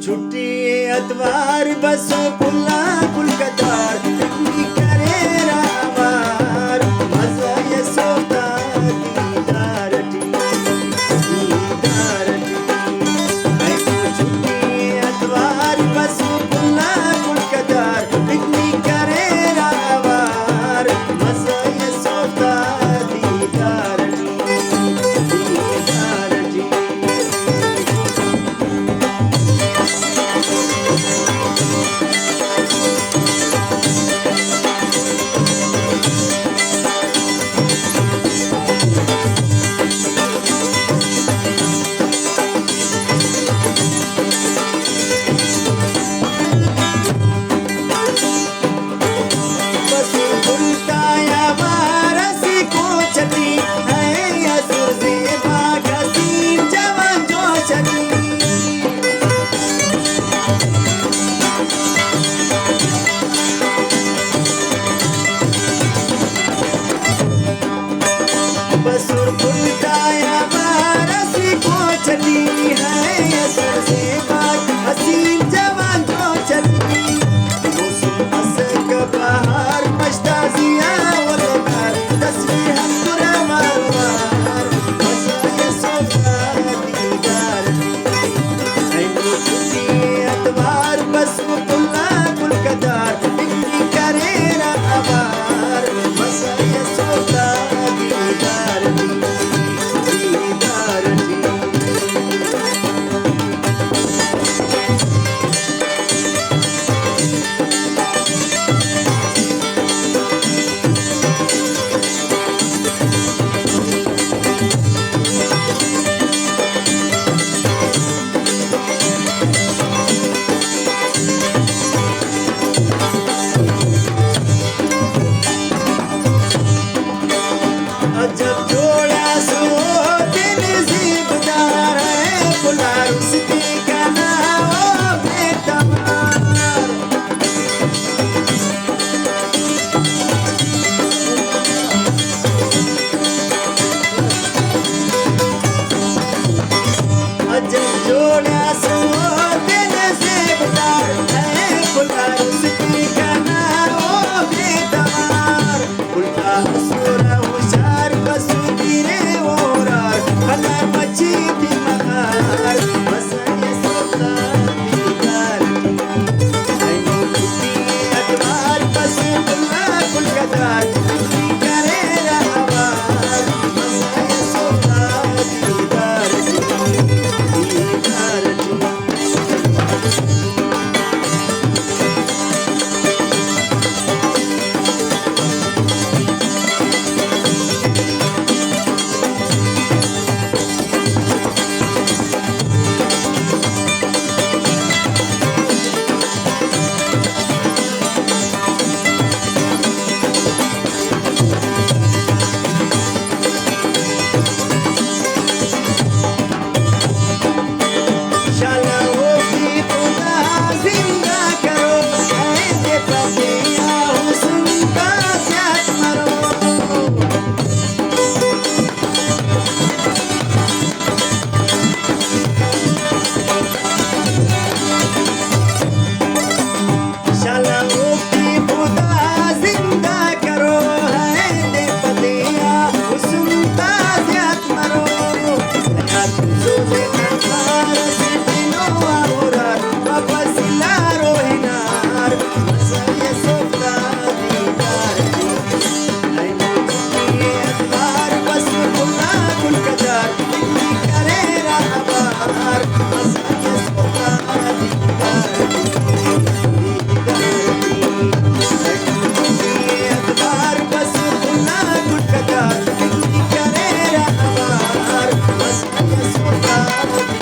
छुट्टी अतवार बसों पुल्ला कुल कतार पिकनिक करे रावार मजा ये सोता दीदार दीदार आई तो छुट्टी अतवार बसों पुल्ला कुल कतार पिकनिक करे रावार मजा ये सोता दीदार दीदार बसुर फुलकाया बारसी को चली है असर से बात हसीन जवान जो चली मौसम असक बहार पछताजिया वलकार तस्वीर हम पूरा मारवार मजा ये सोता दीदार ऐ छुट्टी अतवार बस पुल्ला कुल कदार पिकनिक करे रावार मजा ये सोता दीदार दीदार जब जोड़ा सो दिल जीबदार है पुला उसकी गाना ओ बेतमार जब जोड़ा सो दिल जीबदार है पुला उसकी गाना ओ बेतमार उल्टा हसूरा होशार बसुतीरे ओरार भला मची भी महार मजा ये सोता दीदार आई छुट्टी अतवार बस पुल्ला कुल कदार पिकनिक करे रावार मजा ये सोता दीदार दीदार Sorry.